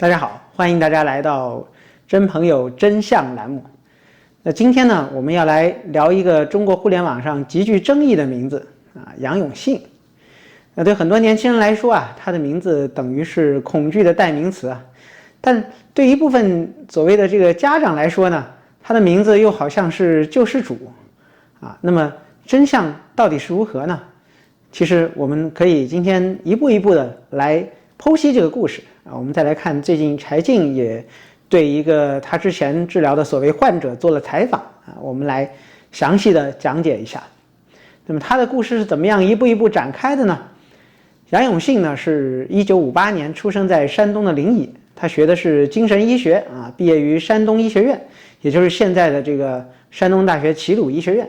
大家好，欢迎大家来到真朋友真相栏目。那今天呢，我们要来聊一个中国互联网上极具争议的名字杨永信。那对很多年轻人来说他的名字等于是恐惧的代名词但对一部分所谓的这个家长来说呢，他的名字又好像是救世主那么真相到底是如何呢？其实我们可以今天一步一步的来剖析这个故事我们再来看最近柴静也对一个他之前治疗的所谓患者做了采访我们来详细的讲解一下。那么他的故事是怎么样一步一步展开的呢？杨永信呢是1958年出生在山东的临沂，他学的是精神医学毕业于山东医学院，也就是现在的这个山东大学齐鲁医学院。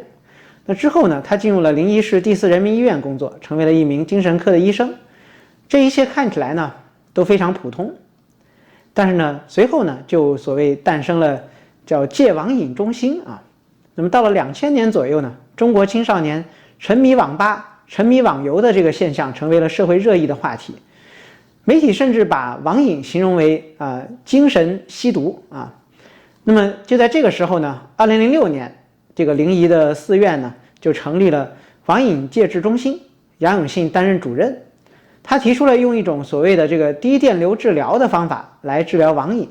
那之后呢，他进入了临沂市第4人民医院工作，成为了一名精神科的医生。这一切看起来呢都非常普通，但是呢随后呢就所谓诞生了叫戒网瘾中心那么到了2000年左右呢，中国青少年沉迷网吧、沉迷网游的这个现象成为了社会热议的话题。媒体甚至把网瘾形容为精神吸毒那么就在这个时候呢，2006年这个临沂的4院呢就成立了网瘾戒治中心，杨永信担任主任。他提出了用一种所谓的这个低电流治疗的方法来治疗网瘾。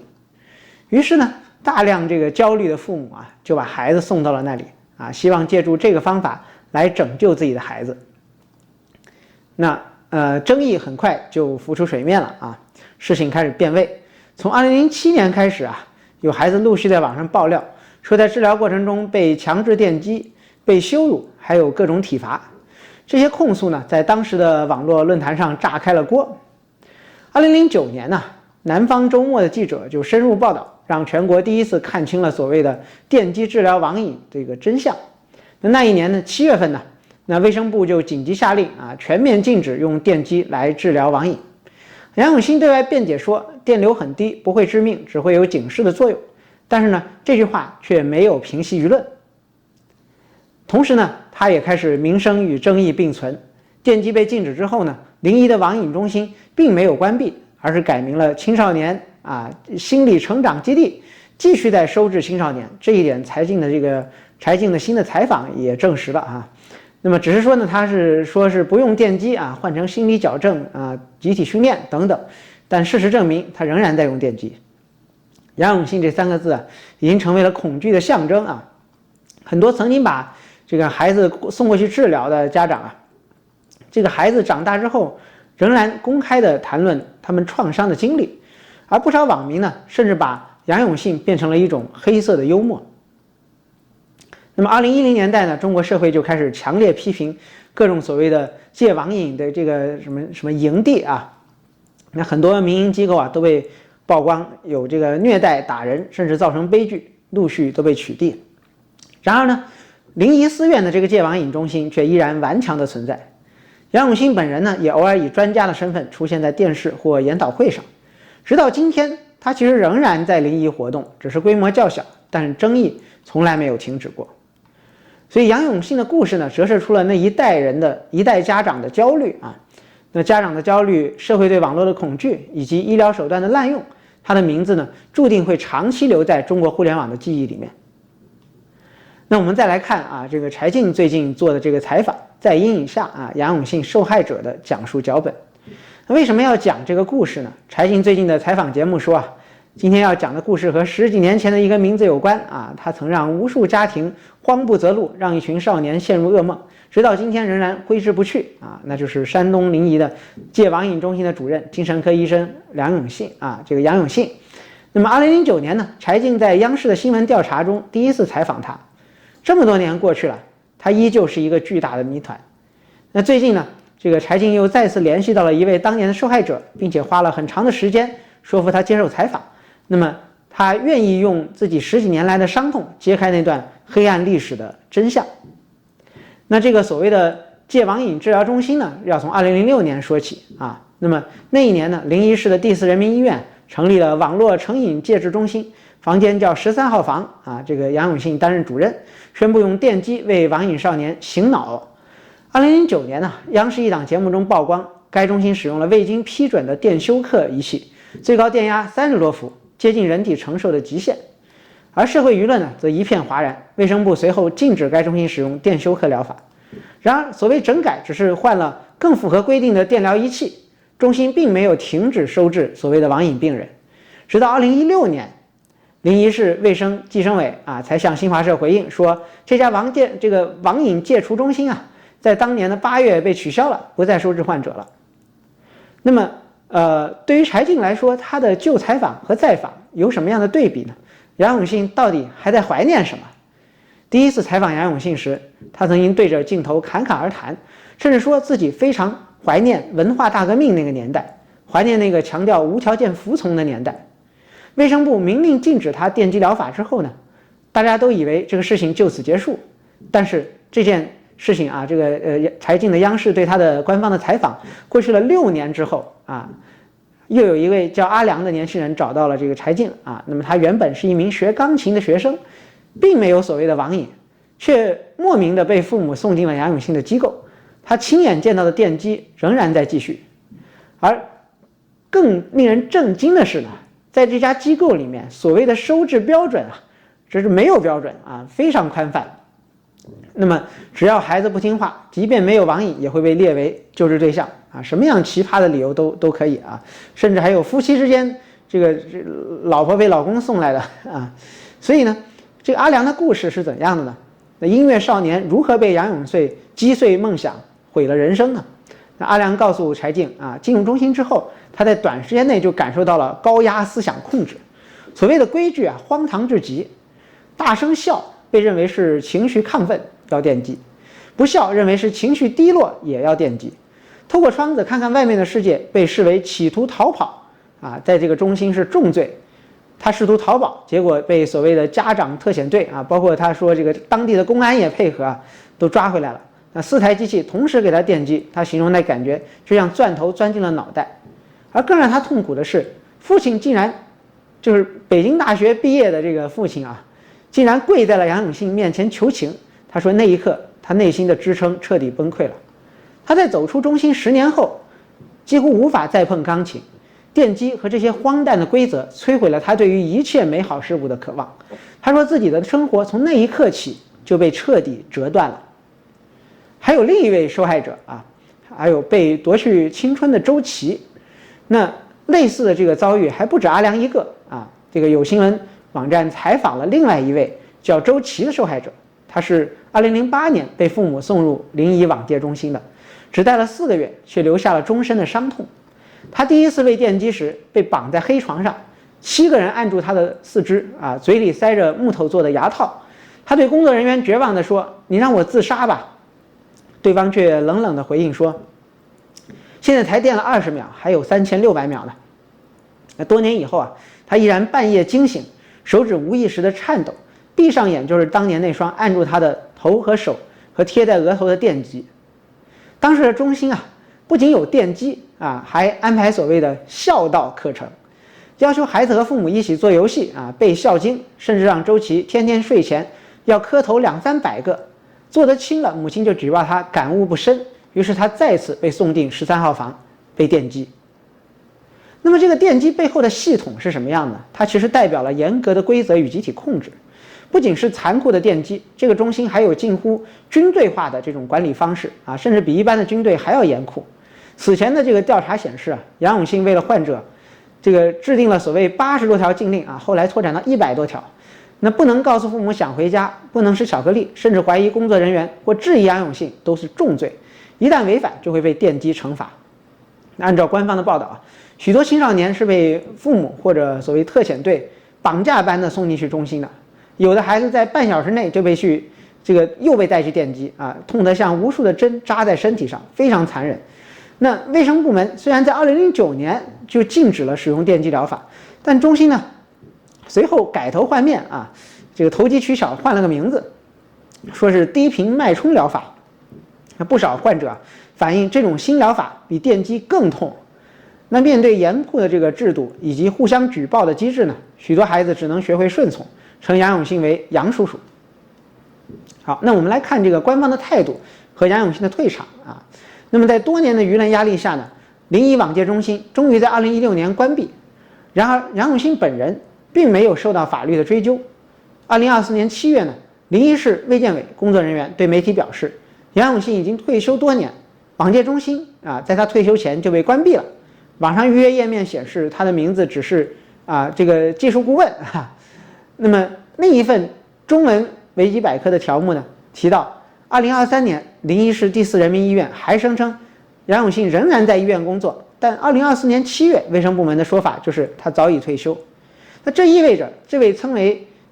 于是呢，大量这个焦虑的父母就把孩子送到了那里希望借助这个方法来拯救自己的孩子。那争议很快就浮出水面了事情开始变味。从2007年开始有孩子陆续在网上爆料说在治疗过程中被强制电击、被羞辱，还有各种体罚。这些控诉呢，在当时的网络论坛上炸开了锅。2009年呢，南方周末的记者就深入报道，让全国第一次看清了所谓的电击治疗网瘾这个真相。那一年的7月份呢，那卫生部就紧急下令全面禁止用电击来治疗网瘾。杨永信对外辩解说，电流很低，不会致命，只会有警示的作用。但是呢，这句话却没有平息舆论。同时呢，他也开始名声与争议并存。电击被禁止之后呢，临沂的网瘾中心并没有关闭，而是改名了青少年心理成长基地，继续在收治青少年。这一点柴静的新的采访也证实了那么只是说呢，他是说是不用电击换成心理矫正集体训练等等，但事实证明他仍然在用电击。杨永信这3个字已经成为了恐惧的象征很多曾经把这个孩子送过去治疗的家长这个孩子长大之后仍然公开的谈论他们创伤的经历，而不少网民呢甚至把杨永信变成了一种黑色的幽默。那么2010年代呢，中国社会就开始强烈批评各种所谓的戒网瘾的这个什么营地那很多民营机构都被曝光有这个虐待、打人，甚至造成悲剧，陆续都被取缔。然而呢，临沂4院的这个戒网瘾中心却依然顽强的存在。杨永信本人呢，也偶尔以专家的身份出现在电视或研讨会上。直到今天，他其实仍然在临沂活动，只是规模较小，但是争议从来没有停止过。所以杨永信的故事呢，折射出了那一代家长的焦虑那家长的焦虑、社会对网络的恐惧以及医疗手段的滥用，他的名字呢，注定会长期留在中国互联网的记忆里面。那我们再来看这个柴静最近做的这个采访，在阴影下杨永信受害者的讲述脚本。那为什么要讲这个故事呢？柴静最近的采访节目说今天要讲的故事和10几年前的一个名字有关他曾让无数家庭慌不择路，让一群少年陷入噩梦，直到今天仍然挥之不去那就是山东临沂的戒网瘾中心的主任、精神科医生杨永信这个杨永信。那么2009年呢，柴静在央视的新闻调查中第一次采访他。这么多年过去了，他依旧是一个巨大的谜团。那最近呢，这个柴静又再次联系到了一位当年的受害者，并且花了很长的时间说服他接受采访。那么他愿意用自己10几年来的伤痛揭开那段黑暗历史的真相。那这个所谓的戒网瘾治疗中心呢，要从2006年说起那么那一年呢，临沂市的第4人民医院成立了网络成瘾戒治中心，房间叫13号房这个杨永信担任主任，宣布用电击为网瘾少年醒脑。2009年呢，央视一档节目中曝光，该中心使用了未经批准的电休克仪器，最高电压30多伏，接近人体承受的极限。而社会舆论呢，则一片哗然。卫生部随后禁止该中心使用电休克疗法。然而，所谓整改只是换了更符合规定的电疗仪器，中心并没有停止收治所谓的网瘾病人。直到2016年，临沂市卫生计生委才向新华社回应说，这家网瘾戒除中心在当年的8月被取消了，不再收治患者了。那么，对于柴静来说，他的旧采访和再访有什么样的对比呢？杨永信到底还在怀念什么？第一次采访杨永信时，他曾经对着镜头侃侃而谈，甚至说自己非常怀念文化大革命那个年代，怀念那个强调无条件服从的年代。卫生部明令禁止他电击疗法之后呢，大家都以为这个事情就此结束。但是这件事情柴静的央视对他的官方的采访，过去了6年之后又有一位叫阿良的年轻人找到了这个柴静那么他原本是一名学钢琴的学生，并没有所谓的网瘾，却莫名的被父母送进了杨永信的机构。他亲眼见到的电击仍然在继续。而更令人震惊的是呢，在这家机构里面，所谓的收治标准这是没有标准非常宽泛。那么只要孩子不听话，即便没有网瘾，也会被列为救治对象什么样奇葩的理由都可以甚至还有夫妻之间老婆被老公送来的所以呢，这个阿良的故事是怎样的呢？那音乐少年如何被杨永信击碎梦想，毁了人生呢？那阿良告诉柴静进入中心之后，他在短时间内就感受到了高压思想控制。所谓的规矩荒唐至极，大声笑被认为是情绪亢奋，要电击；不笑认为是情绪低落，也要电击。透过窗子看看外面的世界，被视为企图逃跑在这个中心是重罪。他试图逃跑，结果被所谓的家长特遣队包括他说这个当地的公安也配合都抓回来了。那4台机器同时给他电击，他形容那感觉就像钻头钻进了脑袋。而更让他痛苦的是，父亲竟然就是北京大学毕业的这个父亲竟然跪在了杨永信面前求情。他说那一刻他内心的支撑彻底崩溃了。他在走出中心10年后，几乎无法再碰钢琴。电击和这些荒诞的规则摧毁了他对于一切美好事物的渴望。他说自己的生活从那一刻起就被彻底折断了。还有另一位受害者还有被夺去青春的周琦。那类似的这个遭遇还不止阿良一个这个有新闻网站采访了另外一位叫周琦的受害者，他是2008年被父母送入临沂网戒中心的，只待了4个月，却留下了终身的伤痛。他第一次被电击时被绑在黑床上，7个人按住他的四肢嘴里塞着木头做的牙套。他对工作人员绝望地说：“你让我自杀吧。”对方却冷冷地回应说：“现在才电了20秒，还有3600秒呢。”那多年以后他依然半夜惊醒，手指无意识的颤抖，闭上眼就是当年那双按住他的头和手和贴在额头的电击。当时的中心不仅有电击还安排所谓的孝道课程，要求孩子和父母一起做游戏背孝经，甚至让周琦天天睡前要磕头200-300个，做得轻了，母亲就举报他感悟不深，于是他再次被送进13号房被电击。那么这个电击背后的系统是什么样的？它其实代表了严格的规则与集体控制。不仅是残酷的电击，这个中心还有近乎军队化的这种管理方式甚至比一般的军队还要严酷。此前的这个调查显示杨永信为了患者这个制定了所谓80多条禁令后来拓展到100多条。那不能告诉父母想回家，不能吃巧克力，甚至怀疑工作人员或质疑杨永信都是重罪，一旦违反就会被电击惩罚。按照官方的报道许多青少年是被父母或者所谓特遣队绑架般的送进去中心的，有的孩子在半小时内就又被带去电击痛得像无数的针扎在身体上，非常残忍。那卫生部门虽然在2009年就禁止了使用电击疗法，但中心呢随后改头换面这个投机取巧，换了个名字，说是低频脉冲疗法。不少患者反映这种新疗法比电击更痛。那面对严酷的这个制度以及互相举报的机制呢，许多孩子只能学会顺从，称杨永信为杨叔叔。好，那我们来看这个官方的态度和杨永信的退场那么在多年的舆论压力下呢，临沂网戒中心终于在2016年关闭。然而杨永信本人并没有受到法律的追究。2024年7月呢，临沂市卫健委工作人员对媒体表示，杨永信已经退休多年，绑戒中心在他退休前就被关闭了。网上预约页面显示他的名字只是这个技术顾问那么另一份中文维基百科的条目呢提到，2023年临沂市第4人民医院还声称杨永信仍然在医院工作，但2024年7月卫生部门的说法就是他早已退休。那这意味着这位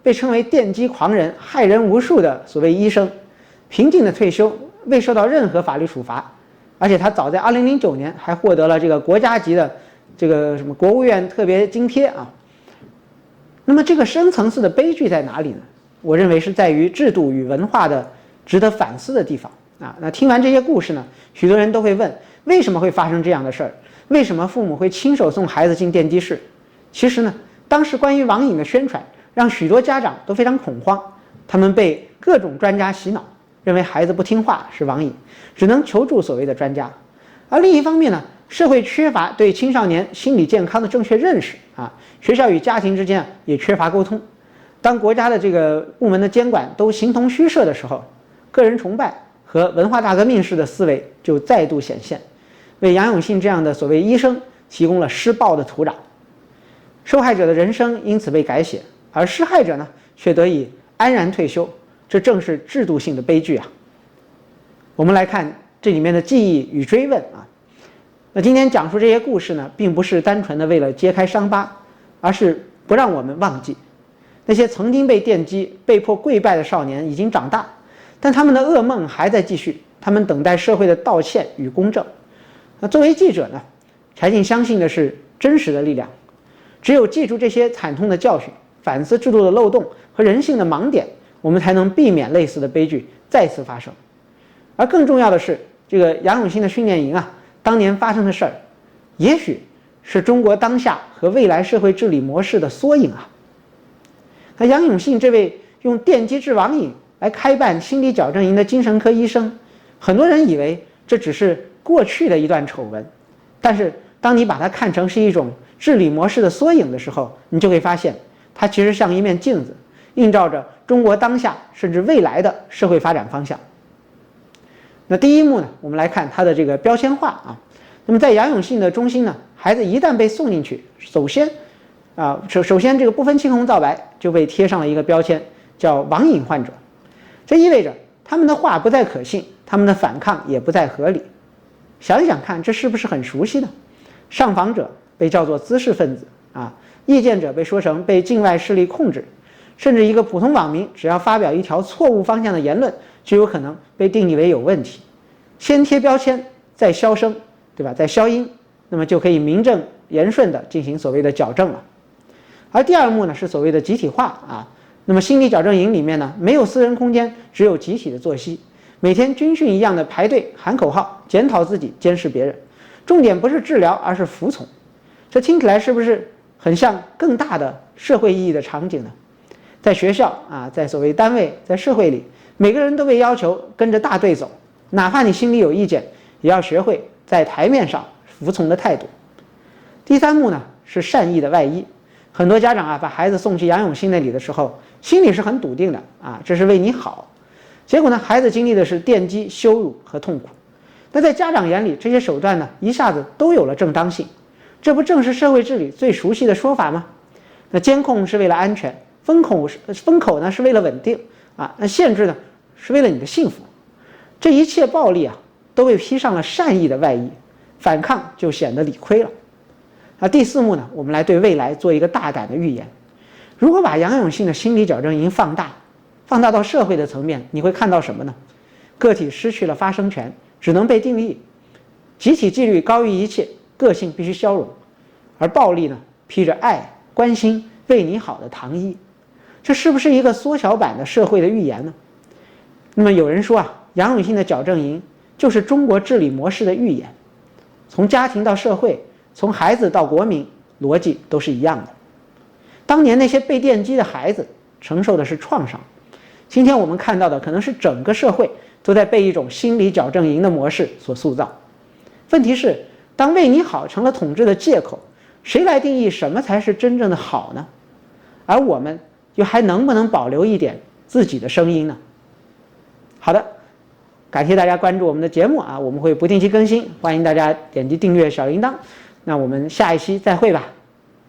被称为电击狂人、害人无数的所谓医生，平静的退休，未受到任何法律处罚，而且他早在2009年还获得了这个国家级的这个什么国务院特别津贴那么这个深层次的悲剧在哪里呢？我认为是在于制度与文化的值得反思的地方那听完这些故事呢，许多人都会问，为什么会发生这样的事儿？为什么父母会亲手送孩子进电击室？其实呢，当时关于网瘾的宣传让许多家长都非常恐慌，他们被各种专家洗脑，认为孩子不听话是网瘾，只能求助所谓的专家。而另一方面呢，社会缺乏对青少年心理健康的正确认识学校与家庭之间也缺乏沟通。当国家的这个部门的监管都形同虚设的时候，个人崇拜和文化大革命式的思维就再度显现，为杨永信这样的所谓医生提供了施暴的土壤。受害者的人生因此被改写，而施害者呢却得以安然退休，这正是制度性的悲剧我们来看这里面的记忆与追问那今天讲述这些故事呢，并不是单纯的为了揭开伤疤，而是不让我们忘记那些曾经被电击、被迫跪拜的少年已经长大，但他们的噩梦还在继续，他们等待社会的道歉与公正。那作为记者呢，柴静相信的是真实的力量，只有记住这些惨痛的教训，反思制度的漏洞和人性的盲点，我们才能避免类似的悲剧再次发生。而更重要的是，这个杨永信的训练营当年发生的事儿，也许是中国当下和未来社会治理模式的缩影那杨永信这位用电击治网瘾来开办心理矫正营的精神科医生，很多人以为这只是过去的一段丑闻，但是当你把它看成是一种治理模式的缩影的时候，你就会发现它其实像一面镜子，映照着中国当下甚至未来的社会发展方向。那第一幕呢，我们来看它的这个标签化那么在杨永信的中心呢，孩子一旦被送进去，首先这个不分青红皂白就被贴上了一个标签，叫网瘾患者。这意味着他们的话不再可信，他们的反抗也不再合理。想一想看，这是不是很熟悉呢？上访者被叫做滋事分子意见者被说成被境外势力控制，甚至一个普通网民只要发表一条错误方向的言论，就有可能被定义为有问题。先贴标签，再消声，对吧？再消音，那么就可以名正言顺地进行所谓的矫正了。而第二幕呢，是所谓的集体化那么心理矫正营里面呢，没有私人空间，只有集体的作息，每天军训一样的排队喊口号，检讨自己，监视别人。重点不是治疗，而是服从。这听起来是不是很像更大的社会意义的场景呢？在学校在所谓单位，在社会里，每个人都被要求跟着大队走，哪怕你心里有意见，也要学会在台面上服从的态度。第三幕呢，是善意的外衣。很多家长把孩子送去杨永信那里的时候，心里是很笃定的这是为你好。结果呢，孩子经历的是电击、羞辱和痛苦。那在家长眼里，这些手段呢，一下子都有了正当性。这不正是社会治理最熟悉的说法吗？那监控是为了安全，封口呢是为了稳定那限制呢是为了你的幸福。这一切暴力都被披上了善意的外衣，反抗就显得理亏了。第四幕呢，我们来对未来做一个大胆的预言。如果把杨永信的心理矫正营放大到社会的层面，你会看到什么呢？个体失去了发声权，只能被定义，集体纪律高于一切，个性必须消融，而暴力呢，披着爱、关心、为你好的糖衣。这是不是一个缩小版的社会的预言呢？那么有人说杨永信的矫正营就是中国治理模式的预言，从家庭到社会，从孩子到国民，逻辑都是一样的。当年那些被电击的孩子承受的是创伤，今天我们看到的可能是整个社会都在被一种心理矫正营的模式所塑造。问题是，当为你好成了统治的借口，谁来定义什么才是真正的好呢？而我们又还能不能保留一点自己的声音呢？好的，感谢大家关注我们的节目啊，我们会不定期更新，欢迎大家点击订阅小铃铛。那我们下一期再会吧。